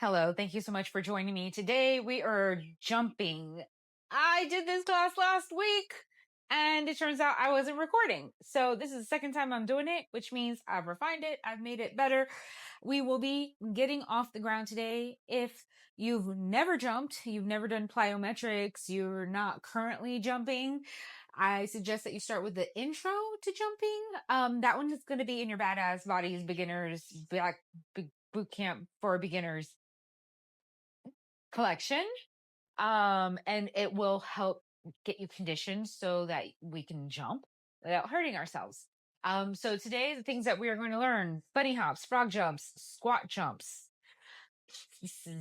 Hello, thank you so much for joining me. Today we are jumping. I did this class last week and it turns out I wasn't recording. So this is the second time I'm doing it, which means I've refined it, I've made it better. We will be getting off the ground today. If you've never jumped, you've never done plyometrics, you're not currently jumping, I suggest that you start with the intro to jumping. That one is going to be in your Badass Bodies Beginners Boot Camp for Beginners collection. And it will help get you conditioned so that we can jump without hurting ourselves. So today, the things that we are going to learn: bunny hops, frog jumps, squat jumps,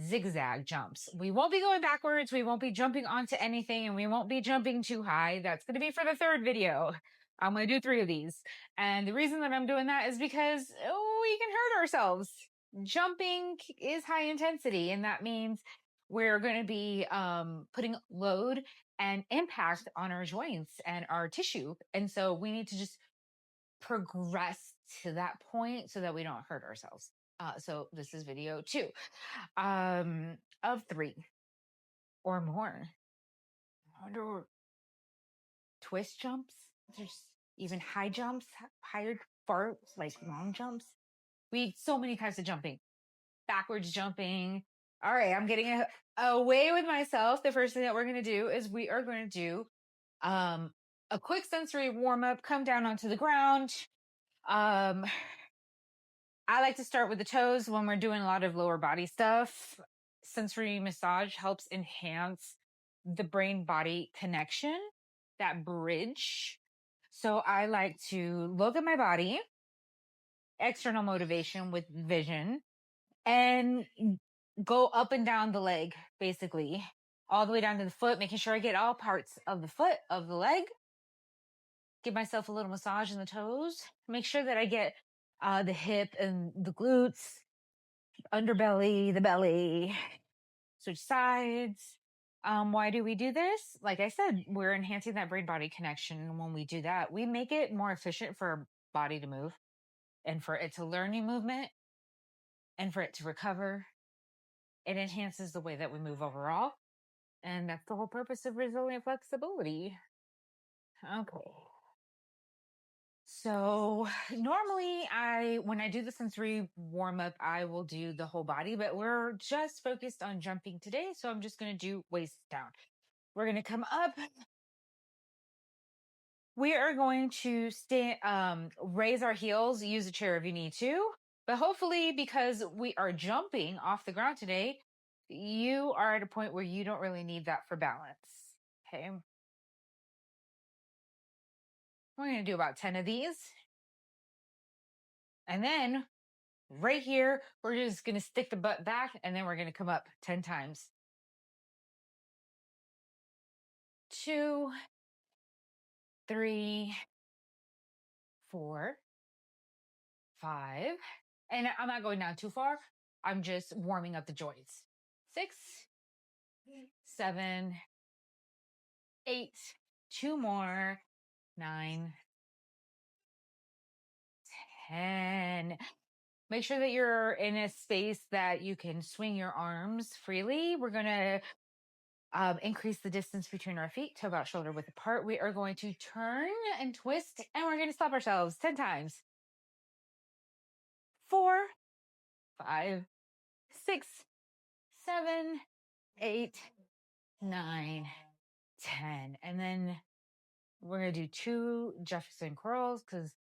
zigzag jumps. We won't be going backwards. We won't be jumping onto anything, and we won't be jumping too high. That's going to be for the third video. I'm going to do 3 of these. And the reason that I'm doing that is because we can hurt ourselves. Jumping is high intensity, and that means we're going to be putting load and impact on our joints and our tissue. And so we need to just progress to that point so that we don't hurt ourselves. So this is video 2 of 3 or more. I wonder, twist jumps. There's even high jumps, higher far, like long jumps. So many types of jumping. Backwards jumping. All right, I'm getting away with myself. The first thing that we're going to do is we are going to do a quick sensory warm up, come down onto the ground. I like to start with the toes when we're doing a lot of lower body stuff. Sensory massage helps enhance the brain body connection, that bridge. So I like to look at my body, external motivation with vision, and go up and down the leg, basically, all the way down to the foot, making sure I get all parts of the foot, of the leg. Give myself a little massage in the toes. Make sure that I get the hip and the glutes, underbelly, the belly, switch sides. Why do we do this? Like I said, we're enhancing that brain body connection. And when we do that, we make it more efficient for our body to move and for it to learn new movement and for it to recover. It enhances the way that we move overall. And that's the whole purpose of resilient flexibility. Okay. So normally when I do the sensory warm up, I will do the whole body, but we're just focused on jumping today. So I'm just going to do waist down. We're going to come up. We are going to raise our heels, use a chair if you need to, but hopefully because we are jumping off the ground today, you are at a point where you don't really need that for balance. Okay. We're going to do about 10 of these. And then right here, we're just going to stick the butt back and then we're going to come up 10 times. 2, 3, 4, 5. And I'm not going down too far. I'm just warming up the joints. 6, 7, 8, 2 more, 9, 10. Make sure that you're in a space that you can swing your arms freely. We're going to increase the distance between our feet to about shoulder width apart. We are going to turn and twist, and we're going to stop ourselves 10 times. 4, 5, 6, 7, 8, 9, 10. And then we're going to do 2 Jefferson curls because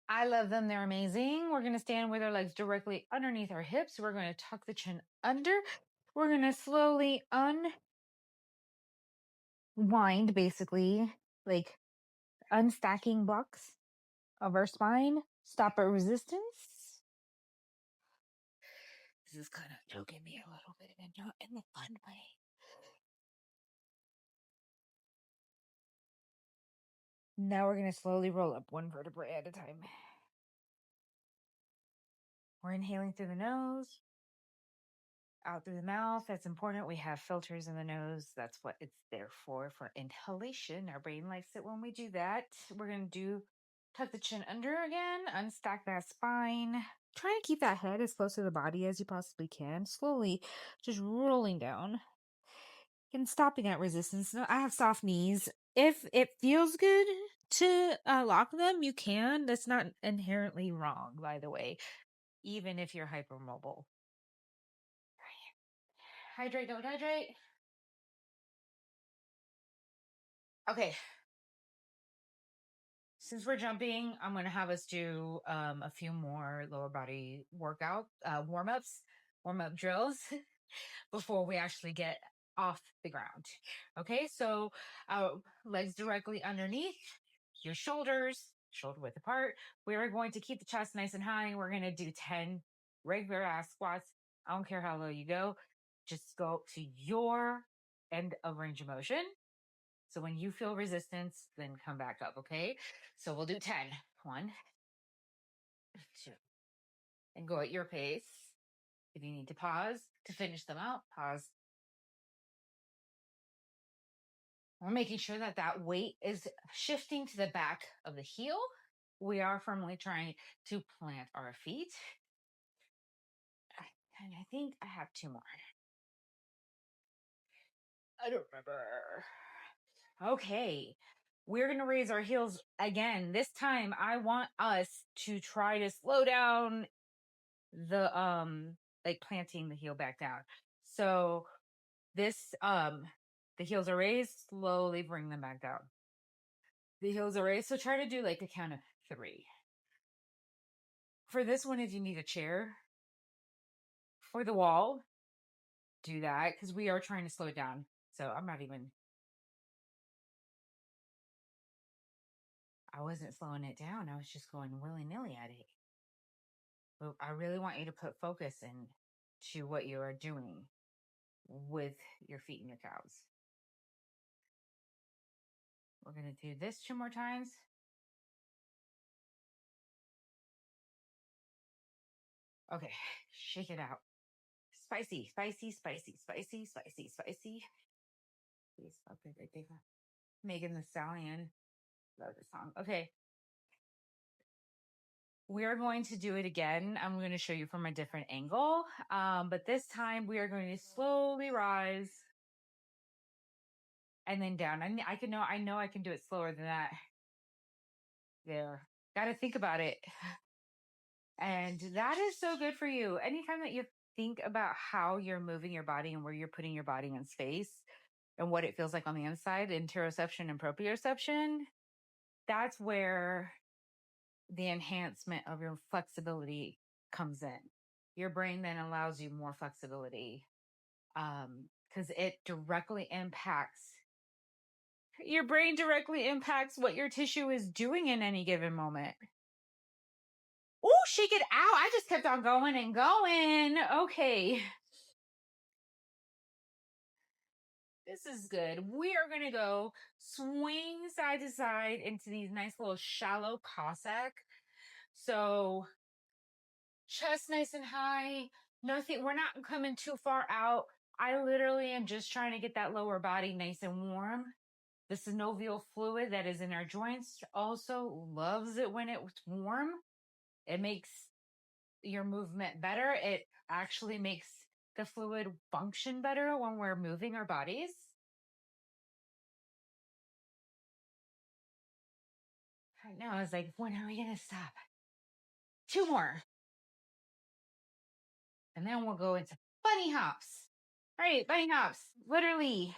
I love them. They're amazing. We're going to stand with our legs directly underneath our hips. We're going to tuck the chin under. We're going to slowly unwind, basically, like unstacking blocks of our spine. Stop our resistance. This is kind of choking me a little bit and not in the fun way. Now we're going to slowly roll up 1 vertebrae at a time. We're inhaling through the nose, out through the mouth. That's important. We have filters in the nose. That's what it's there for inhalation. Our brain likes it when we do that. We're going to tuck the chin under again, unstack that spine, try to keep that head as close to the body as you possibly can. Slowly just rolling down and stopping that resistance. No, I have soft knees. If it feels good to lock them, you can. That's not inherently wrong, by the way, even if you're hypermobile. Hydrate, don't hydrate. Okay. Since we're jumping, I'm going to have us do a few more lower body workout warm up drills before we actually get off the ground. Okay, so legs directly underneath your shoulders, shoulder width apart. We are going to keep the chest nice and high. We're going to do 10 regular ass squats. I don't care how low you go, just go to your end of range of motion. So when you feel resistance, then come back up, okay? So we'll do 10. 1, 2, and go at your pace. If you need to pause to finish them out, pause. We're making sure that that weight is shifting to the back of the heel. We are firmly trying to plant our feet. And I think I have 2 more. I don't remember. Okay. We're going to raise our heels again. This time I want us to try to slow down the like planting the heel back down. So this the heels are raised, slowly bring them back down. The heels are raised, so try to do like a count of 3. For this one, if you need a chair for the wall, do that because we are trying to slow it down. So I wasn't slowing it down. I was just going willy-nilly at it. But I really want you to put focus into what you are doing with your feet and your calves. We're going to do this 2 more times. Okay, shake it out. Spicy, spicy, spicy, spicy, spicy, spicy. Please, okay, right there. Megan Thee Stallion. Love this song. Okay. We are going to do it again. I'm going to show you from a different angle. But this time we are going to slowly rise and then down. I know I can do it slower than that. There. Got to think about it. And that is so good for you. Anytime that you think about how you're moving your body and where you're putting your body in space and what it feels like on the inside, interoception and proprioception, that's where the enhancement of your flexibility comes in. Your brain then allows you more flexibility because it directly impacts your brain directly impacts what your tissue is doing in any given moment. Oh, shake it out. I just kept on going and going. Okay. This is good. We are going to go swing side to side into these nice little shallow Cossack. So chest nice and high. Nothing. We're not coming too far out. I literally am just trying to get that lower body nice and warm. The synovial fluid that is in our joints also loves it when it's warm. It makes your movement better. It actually makes the fluid function better when we're moving our bodies. Right now, I was like, when are we going to stop? 2 more. And then we'll go into bunny hops. All right, bunny hops. Literally,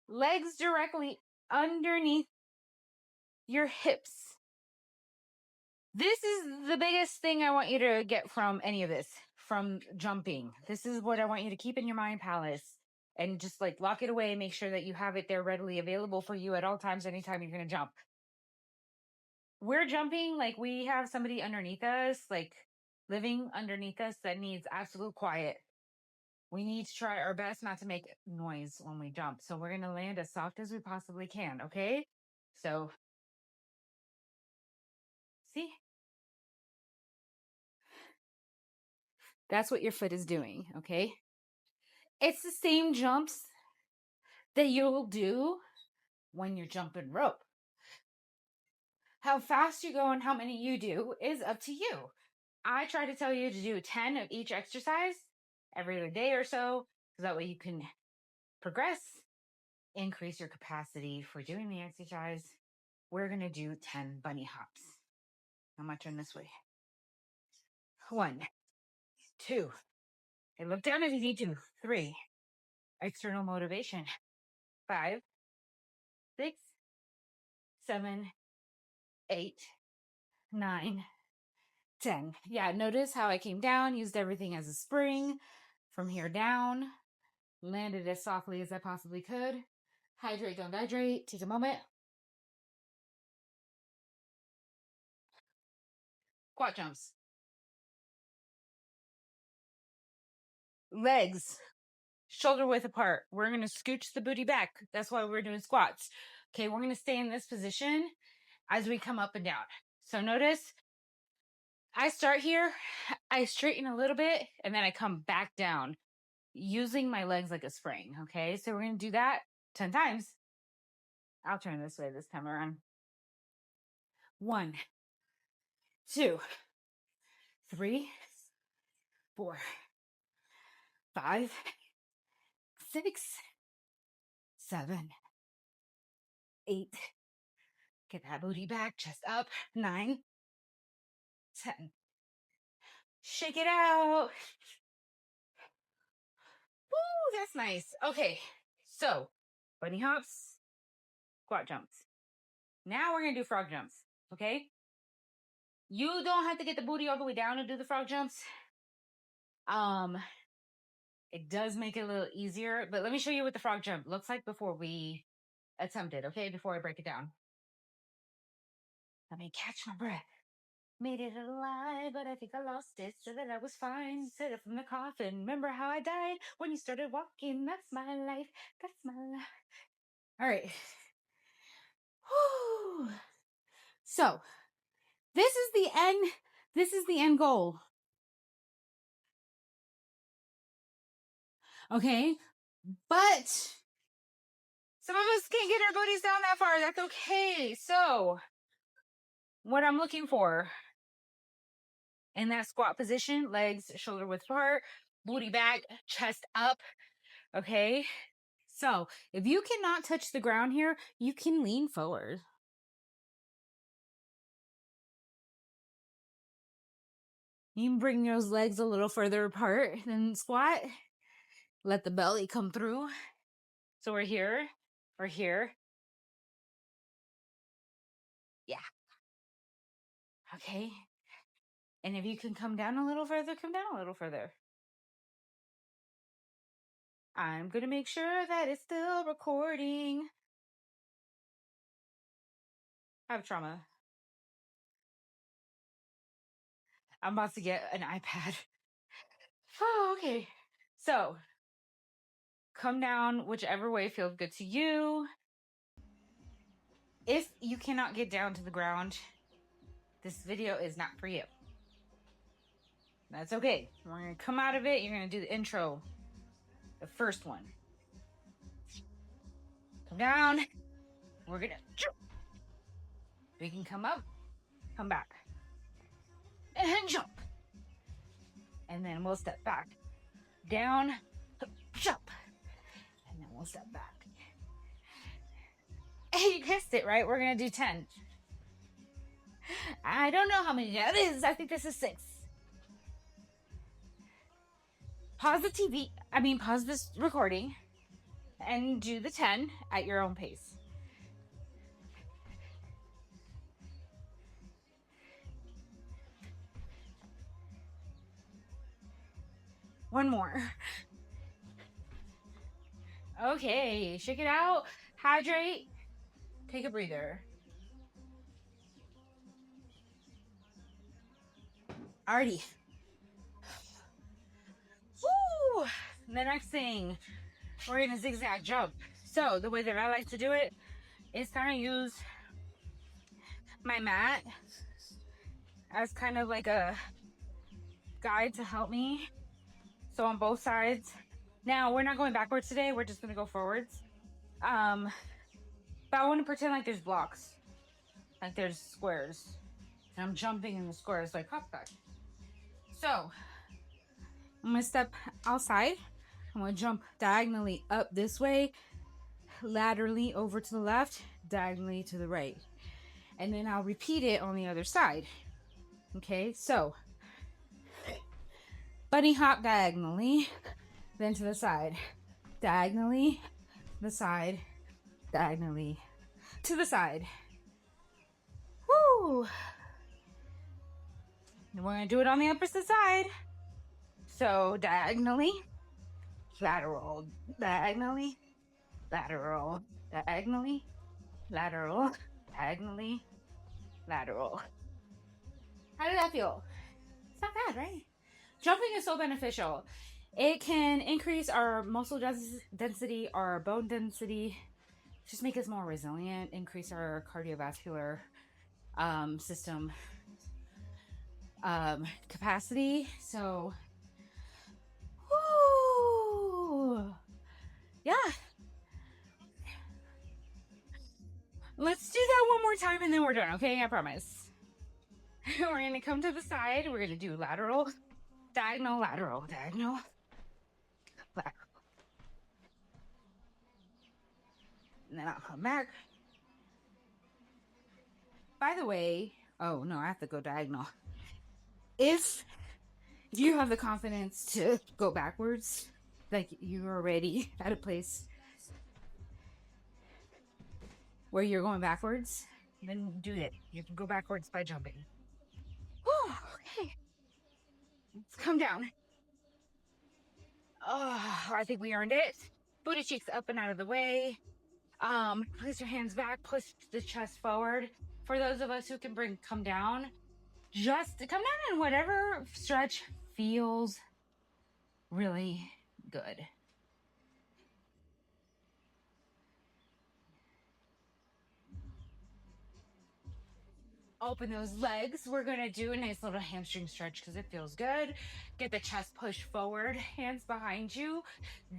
legs directly underneath your hips. This is the biggest thing I want you to get from any of this, from jumping. This is what I want you to keep in your mind palace and just like lock it away. Make sure that you have it there readily available for you at all times, anytime you're going to jump. We're jumping like we have somebody underneath us, like living underneath us that needs absolute quiet. We need to try our best not to make noise when we jump. So we're going to land as soft as we possibly can. Okay. So see, that's what your foot is doing. Okay. It's the same jumps that you'll do when you're jumping rope. How fast you go and how many you do is up to you. I try to tell you to do 10 of each exercise every other day or so, so that way you can progress, increase your capacity for doing the exercise. We're going to do 10 bunny hops. I'm going to turn this way. 1, 2. And look down if you need to. 3. External motivation. 5, 6, 7, 8, 9, 10. Yeah, notice how I came down, used everything as a spring from here down, landed as softly as I possibly could. Hydrate, don't dehydrate. Take a moment. Squat jumps. Legs shoulder width apart. We're going to scooch the booty back. That's why we're doing squats. Okay, we're going to stay in this position as we come up and down. So notice I start here, I straighten a little bit, and then I come back down using my legs like a spring. Okay, so we're going to do that 10 times. I'll turn this way this time around. 1, 2, 3, 4, 5, 6, 7, 8. Get that booty back, chest up. 9, 10. Shake it out. Woo, that's nice. Okay, so bunny hops, squat jumps. Now we're gonna do frog jumps, okay? You don't have to get the booty all the way down to do the frog jumps. It does make it a little easier, but let me show you what the frog jump looks like before we attempt it, okay? Before I break it down. Let me catch my breath. Made it alive, but I think I lost it. Said that I was fine. Said it from the coffin. Remember how I died when you started walking? That's my life. That's my life. All right. Whew. So this is the end. This is the end goal. Okay. But some of us can't get our booties down that far. That's okay. So what I'm looking for in that squat position, legs shoulder width apart, booty back, chest up. Okay. So if you cannot touch the ground here, you can lean forward. You can bring those legs a little further apart than squat. Let the belly come through. So we're here. We're here. Yeah. Okay. And if you can come down a little further, come down a little further. I'm going to make sure that it's still recording. I have trauma. I'm about to get an iPad. Oh, okay. So come down whichever way feels good to you. If you cannot get down to the ground, this video is not for you. That's okay. We're going to come out of it. You're going to do the intro, the first one. Come down. We're going to jump. We can come up, come back, and jump. And then we'll step back, down, jump, and then we'll step back. Hey, you guessed it, right? We're going to do 10. I don't know how many that is. I think this is 6. Pause this recording and do the 10 at your own pace. One more. Okay, shake it out, hydrate, take a breather. Alrighty. Woo! The next thing, we're gonna zigzag jump. So the way that I like to do it is kind of use my mat as kind of like a guide to help me. So on both sides. Now we're not going backwards today. We're just gonna go forwards. But I want to pretend like there's blocks, like there's squares, and I'm jumping in the squares like hopscotch. So I'm gonna step outside. I'm gonna jump diagonally up this way, laterally over to the left, diagonally to the right. And then I'll repeat it on the other side. Okay, so bunny hop diagonally, then to the side, diagonally, the side, diagonally, to the side. Woo! And we're gonna do it on the opposite side. So diagonally, lateral, diagonally, lateral, diagonally, lateral, diagonally, lateral. How did that feel? It's not bad, right? Jumping is so beneficial. It can increase our muscle density, our bone density, just make us more resilient, increase our cardiovascular system capacity. So, whoo, yeah. Let's do that one more time and then we're done, okay? I promise. We're gonna come to the side. We're gonna do lateral, diagonal, lateral, diagonal, lateral. And then I'll come back. By the way, oh no, I have to go diagonal. If you have the confidence to go backwards, like you're already at a place where you're going backwards, then do it. You can go backwards by jumping. Whew, okay. Let's come down. Oh, I think we earned it. Booty cheeks up and out of the way. Place your hands back, push the chest forward. For those of us who can come down, just come down in whatever stretch feels really good. Open those legs. We're gonna do a nice little hamstring stretch because it feels good. Get the chest pushed forward, hands behind you.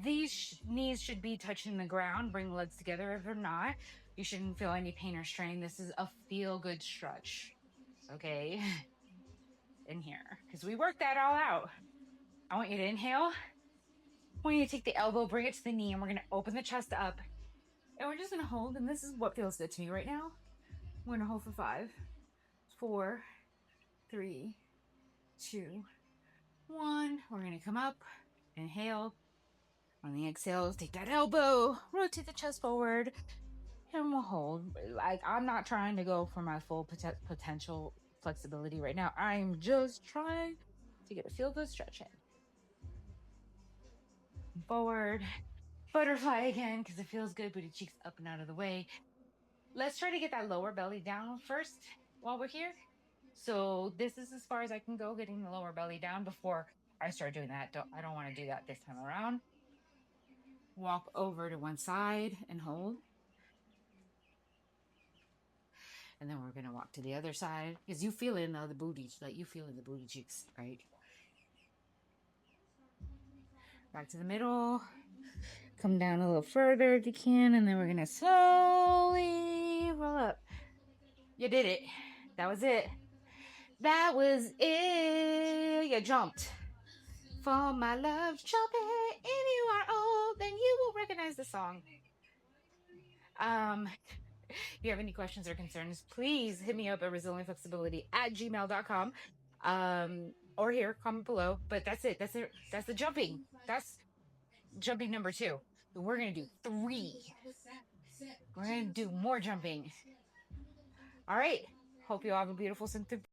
These knees should be touching the ground. Bring the legs together. If they're not, you shouldn't feel any pain or strain. This is a feel good stretch. Okay. In here, because we worked that all out. I want you to inhale. I want you to take the elbow, bring it to the knee, and we're gonna open the chest up. And we're just gonna hold, and this is what feels good to me right now. We're gonna hold for 5, 4, 3, 2, 1. We're gonna come up, inhale. On the exhales, take that elbow, rotate the chest forward, and we'll hold. Like, I'm not trying to go for my full potential flexibility right now. I'm just trying to get a feel good stretch in. Forward, butterfly again, because it feels good. Booty cheeks up and out of the way. Let's try to get that lower belly down first while we're here. So this is as far as I can go, getting the lower belly down before I start doing that. I don't want to do that this time around. Walk over to one side and hold. And then we're going to walk to the other side because you feel it in the booty, like you feel in the booty cheeks, right? Back to the middle. Come down a little further if you can, and then we're going to slowly roll up. You did it. That was it. That was it. You jumped. For my love jumping, if you are old, then you will recognize the song. If you have any questions or concerns, please hit me up at resilientflexibility@gmail.com. Or here, comment below. But that's it. That's it. That's the jumping. That's jumping number 2. We're going to do 3. We're going to do more jumping. All right. Hope you all have a beautiful